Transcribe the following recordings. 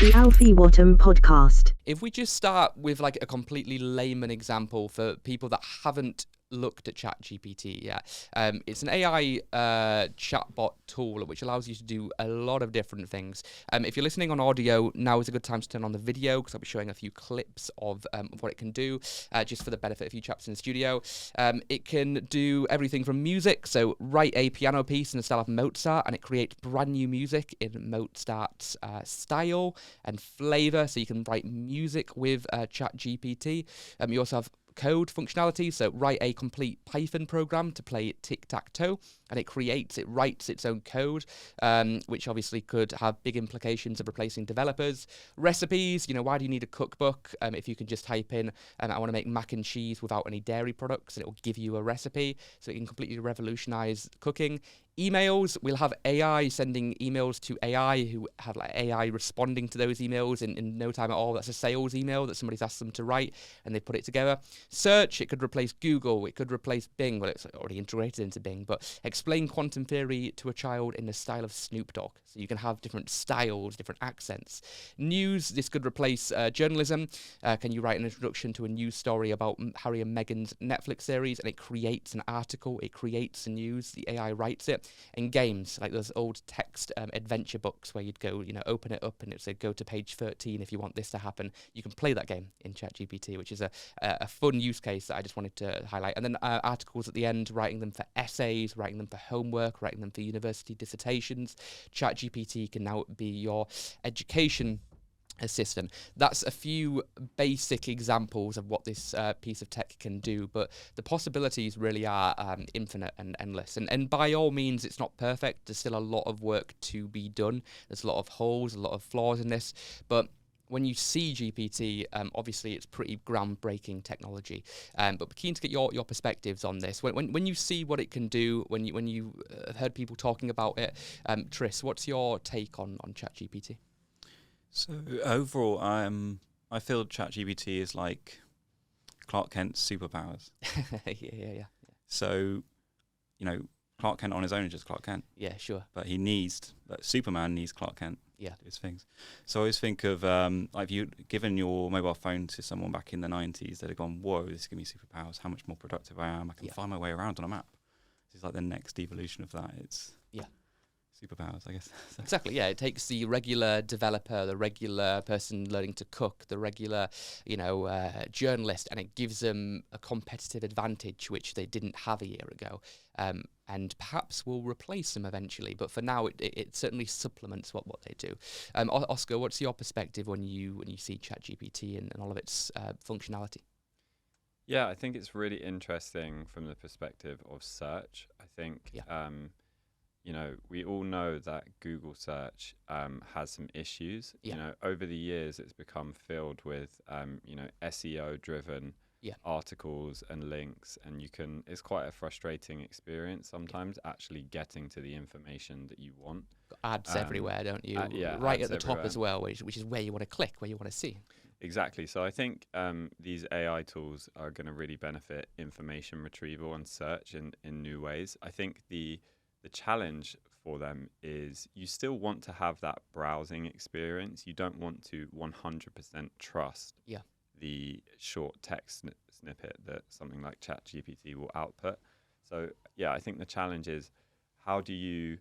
The Alfie Whattam podcast. If we just start with like a completely layman example for people that haven't looked at ChatGPT yet, it's an AI chatbot tool which allows you to do a lot of different things. If you're listening on audio, now is a good time to turn on the video because I'll be showing a few clips of what it can do, just for the benefit of you chaps in the studio. It can do everything from music, so write a piano piece in the style of Mozart, and it creates brand new music in Mozart's style and flavor, so you can write music with ChatGPT. You also have code functionality, so write a complete Python program to play tic-tac-toe, and it writes its own code, which obviously could have big implications of replacing developers. Recipes, why do you need a cookbook if you can just type in, I want to make mac and cheese without any dairy products, and it will give you a recipe, so it can completely revolutionize cooking. Emails, we'll have AI sending emails to AI who have like AI responding to those emails in no time at all. That's a sales email that somebody's asked them to write and they put it together. Search, it could replace Google, it could replace Bing. Well, it's already integrated into Bing, but explain quantum theory to a child in the style of Snoop Dogg. So you can have different styles, different accents. News, this could replace journalism. Can you write an introduction to a news story about Harry and Meghan's Netflix series? And it creates an article, it creates the news, the AI writes it. And games, like those old text adventure books where you'd go, open it up and it said go to page 13 if you want this to happen. You can play that game in ChatGPT, which is a fun use case that I just wanted to highlight. And then articles at the end, writing them for essays, writing them for homework, writing them for university dissertations. ChatGPT can now be your education assistant. That's a few basic examples of what this piece of tech can do, but the possibilities really are infinite and endless. And by all means, it's not perfect. There's still a lot of work to be done. There's a lot of holes, a lot of flaws in this, but when you see GPT, obviously it's pretty groundbreaking technology. But we're keen to get your perspectives on this. When you see what it can do, when you have heard people talking about it, Tris, what's your take on ChatGPT? So overall, I feel ChatGPT is like Clark Kent's superpowers. Yeah. So, Clark Kent on his own is just Clark Kent. Yeah, sure. But Superman needs Clark Kent to do his things. So I always think of, like if you'd given your mobile phone to someone back in the 90s, they'd have gone, whoa, this is going to be superpowers, how much more productive I am. I can find my way around on a map. This is like the next evolution of that. It's superpowers, I guess. Exactly, yeah. It takes the regular developer, the regular person learning to cook, the regular, journalist, and it gives them a competitive advantage which they didn't have a year ago, and perhaps will replace them eventually. But for now, it certainly supplements what they do. Oscar, what's your perspective when you see ChatGPT and all of its functionality? Yeah, I think it's really interesting from the perspective of search. I think. We all know that Google search has some issues. Over the years, it's become filled with, SEO-driven articles and links, and it's quite a frustrating experience sometimes actually getting to the information that you want. Got ads everywhere, don't you? Right at the top as well, which is where you want to click, where you want to see. Exactly. So I think these AI tools are going to really benefit information retrieval and search in new ways. I think the challenge for them is you still want to have that browsing experience. You don't want to 100% trust the short text snippet that something like ChatGPT will output. So, I think the challenge is how do you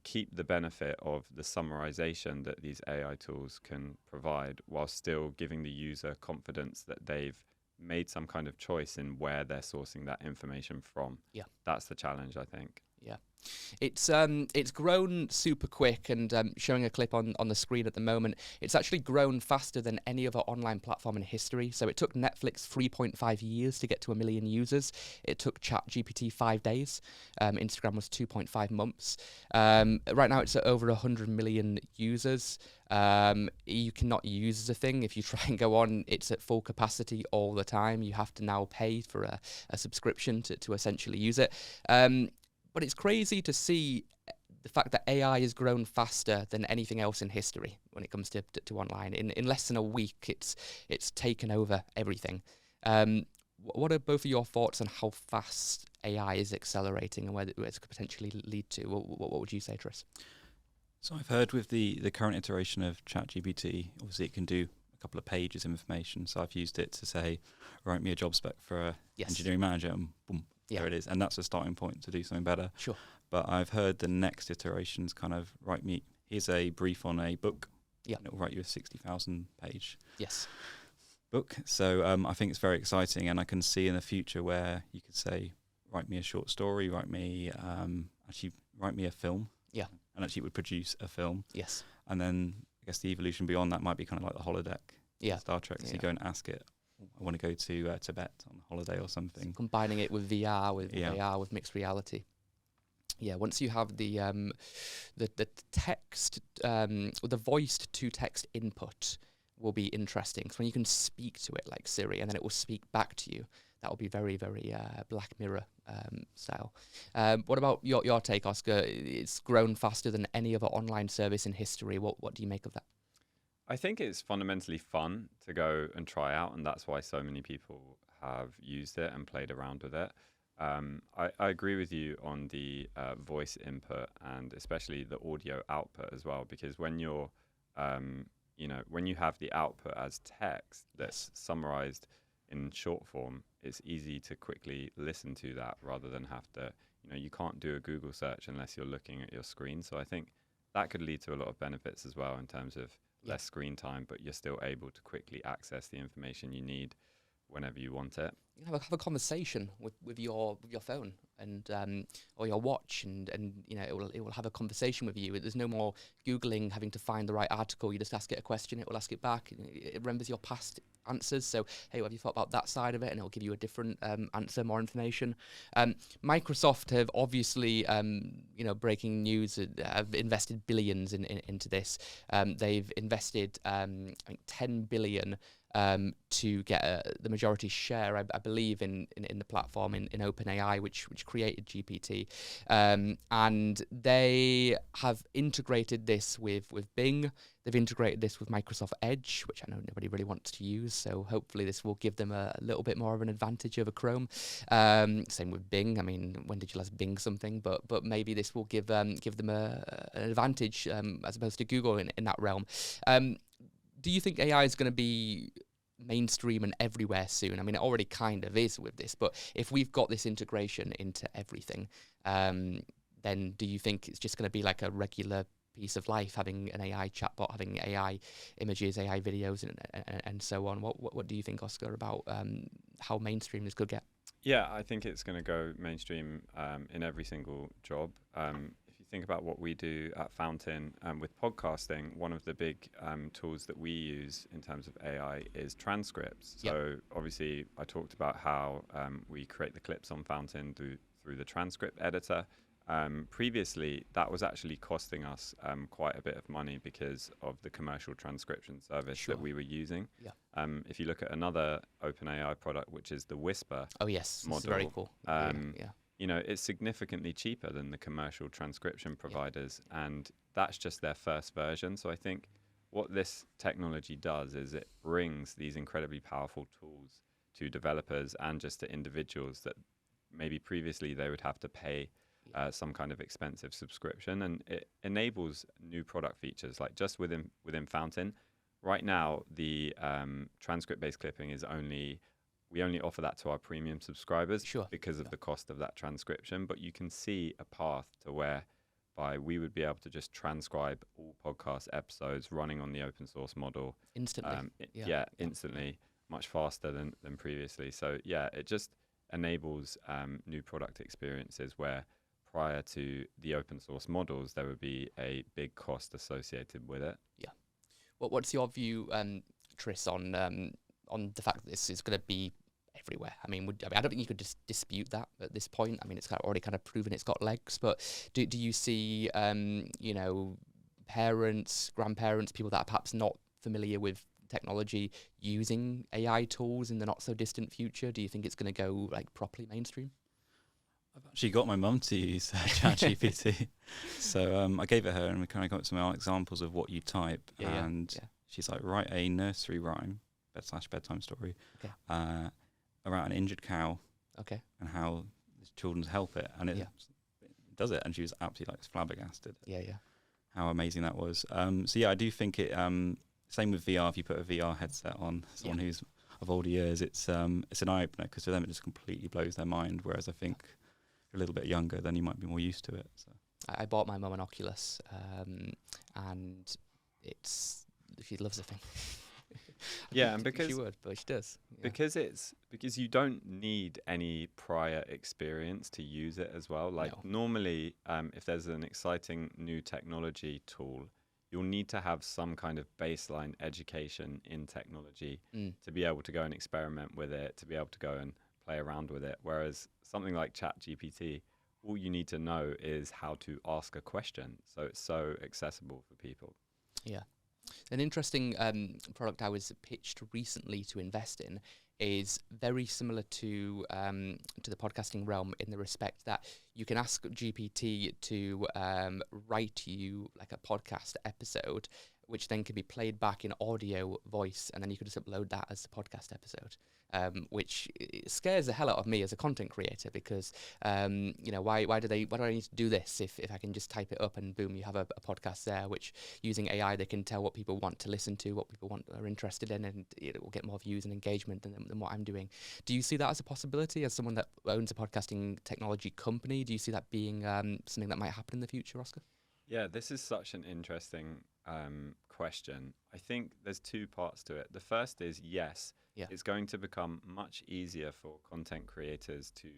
keep the benefit of the summarization that these AI tools can provide while still giving the user confidence that they've made some kind of choice in where they're sourcing that information from. Yeah. That's the challenge, I think. Yeah. It's grown super quick, and showing a clip on the screen at the moment, it's actually grown faster than any other online platform in history. So it took Netflix 3.5 years to get to 1 million users. It took ChatGPT 5 days. Instagram was 2.5 months. Right now it's at over 100 million users. You cannot use the thing. If you try and go on, it's at full capacity all the time. You have to now pay for a subscription to essentially use it. But it's crazy to see the fact that AI has grown faster than anything else in history when it comes to online. In less than a week, it's taken over everything. What are both of your thoughts on how fast AI is accelerating and where it could potentially lead to? What would you say, Tris? So I've heard with the current iteration of ChatGPT, obviously it can do a couple of pages of information. So I've used it to say, write me a job spec for a engineering manager, and boom, there it is. And that's a starting point to do something better. Sure. But I've heard the next iterations kind of here's a brief on a book. Yeah. And it will write you a 60,000 page book. So I think it's very exciting, and I can see in the future where you could say, write me a short story, write me a film. Yeah. And actually it would produce a film. Yes. And then I guess the evolution beyond that might be kind of like the holodeck. Yeah. Star Trek. So you go and ask it, I want to go to Tibet on holiday or something. So combining it with VR, with AR, with mixed reality. Yeah, once you have the text, the voiced to text input will be interesting. So when you can speak to it like Siri, and then it will speak back to you, that will be very, very Black Mirror style. What about your take, Oscar? It's grown faster than any other online service in history. What do you make of that? I think it's fundamentally fun to go and try out, and that's why so many people have used it and played around with it. I agree with you on the voice input and especially the audio output as well, because when you're, when you have the output as text that's summarized in short form, it's easy to quickly listen to that rather than have to, you can't do a Google search unless you're looking at your screen. So I think that could lead to a lot of benefits as well in terms of less screen time, but you're still able to quickly access the information you need whenever you want it. You can have a conversation with your phone and or your watch, and it will have a conversation with you. There's no more Googling, having to find the right article. You just ask it a question, it will ask it back. It remembers your past answers. So, hey, what have you thought about that side of it? And it will give you a different answer, more information. Microsoft have obviously, breaking news, have invested billions into this. They've invested, I think, 10 billion to get the majority share, I believe, in the platform in OpenAI, which created GPT, and they have integrated this with Bing. They've integrated this with Microsoft Edge, which I know nobody really wants to use. So hopefully this will give them a little bit more of an advantage over Chrome. Same with Bing. I mean, when did you last Bing something? But maybe this will give them an advantage as opposed to Google in that realm. Do you think AI is going to be mainstream and everywhere soon? I mean, it already kind of is with this, but if we've got this integration into everything, then do you think it's just going to be like a regular piece of life, having an AI chatbot, having AI images, AI videos, and so on? What do you think, Oscar, about how mainstream this could get? Yeah, I think it's going to go mainstream in every single job. Think about what we do at Fountain with podcasting. One of the big tools that we use in terms of AI is transcripts. So obviously I talked about how we create the clips on Fountain through the transcript editor. Previously, that was actually costing us quite a bit of money because of the commercial transcription service that we were using. If you look at another OpenAI product, which is the Whisper model, very cool. It's significantly cheaper than the commercial transcription providers, and that's just their first version. So I think what this technology does is it brings these incredibly powerful tools to developers and just to individuals that maybe previously they would have to pay some kind of expensive subscription, and it enables new product features like just within Fountain. Right now, the transcript-based clipping is we only offer that to our premium subscribers because of the cost of that transcription. But you can see a path to whereby we would be able to just transcribe all podcast episodes running on the open source model instantly. Instantly, much faster than previously. So it just enables new product experiences where prior to the open source models, there would be a big cost associated with it. Yeah. What's your view, Tris, on the fact that this is going to be everywhere? I mean, I don't think you could just dispute that at this point. I mean, it's already kind of proven it's got legs. But do you see, parents, grandparents, people that are perhaps not familiar with technology using AI tools in the not so distant future? Do you think it's going to go like properly mainstream? I've actually got my mum to use ChatGPT. So I gave it her, and we kind of got some examples of what you type. She's like, write a nursery rhyme, bedtime story, around an injured cow, and how the children help it, and it does it, and she was absolutely like flabbergasted. how amazing that was. So yeah, I do think it. Same with VR. If you put a VR headset on, someone who's of older years, it's an eye opener, because for them it just completely blows their mind. Whereas I think if you're a little bit younger, then you might be more used to it. So. I bought my mum an Oculus, and she loves the thing. Yeah, and because she would, but she does. Yeah. Because you don't need any prior experience to use it as well. Like normally, if there's an exciting new technology tool, you'll need to have some kind of baseline education in technology to be able to go and experiment with it, to be able to go and play around with it. Whereas something like ChatGPT, all you need to know is how to ask a question. So it's so accessible for people. Yeah. An interesting product I was pitched recently to invest in is very similar to the podcasting realm, in the respect that you can ask GPT to write you like a podcast episode, which then can be played back in audio, voice, and then you can just upload that as a podcast episode. Which scares the hell out of me as a content creator, because why do I need to do this if I can just type it up and boom, you have a podcast there, which using AI they can tell what people want to listen to, what people are interested in, and it will get more views and engagement than what I'm doing. Do you see that as a possibility, as someone that owns a podcasting technology company? Do you see that being something that might happen in the future, Oscar? Yeah, this is such an interesting question. I think there's two parts to it. The first is, yes, it's going to become much easier for content creators to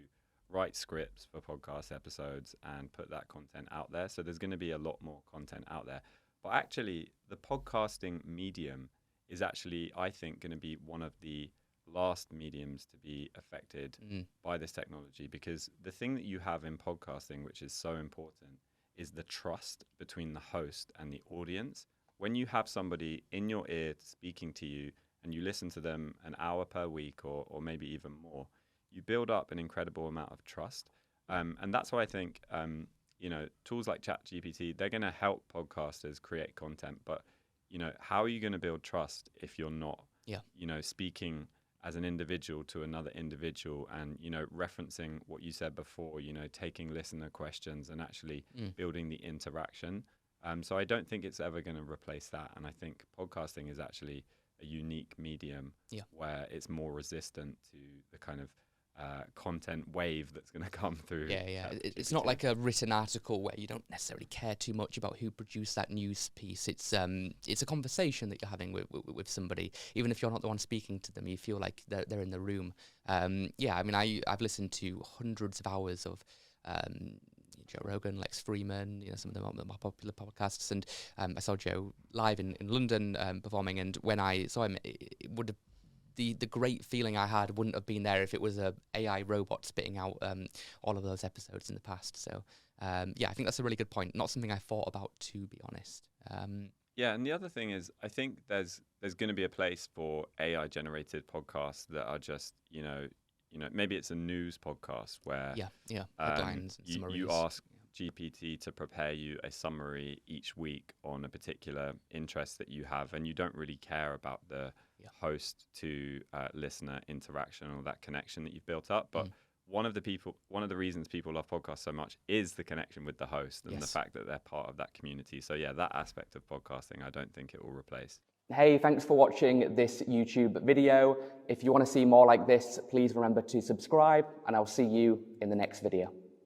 write scripts for podcast episodes and put that content out there. So there's going to be a lot more content out there. But actually, the podcasting medium is actually, I think, going to be one of the last mediums to be affected by this technology, because the thing that you have in podcasting, which is so important, is the trust between the host and the audience. When you have somebody in your ear speaking to you and you listen to them an hour per week or maybe even more, you build up an incredible amount of trust. And that's why I think, tools like ChatGPT, they're going to help podcasters create content. But, how are you going to build trust if you're not, speaking as an individual to another individual and, referencing what you said before, taking listener questions and actually building the interaction. So I don't think it's ever going to replace that. And I think podcasting is actually a unique medium where it's more resistant to the kind of content wave that's going to come through. It's not like a written article where you don't necessarily care too much about who produced that news piece. It's a conversation that you're having with somebody. Even if you're not the one speaking to them, you feel like they're in the room. I've listened to hundreds of hours of Joe Rogan, Lex Freeman, some of the more popular podcasts, and I saw Joe live in London performing, and when I saw him, it would have the great feeling I had wouldn't have been there if it was a AI robot spitting out all of those episodes in the past. So I think that's a really good point. Not something I thought about, to be honest. And the other thing is, I think there's going to be a place for AI generated podcasts that are just maybe it's a news podcast where headlines and summaries. You ask GPT to prepare you a summary each week on a particular interest that you have, and you don't really care about the host to listener interaction or that connection that you've built up. But one of the reasons people love podcasts so much is the connection with the host and the fact that they're part of that community. So that aspect of podcasting, I don't think it will replace. Hey, thanks for watching this YouTube video. If you want to see more like this, please remember to subscribe, and I'll see you in the next video.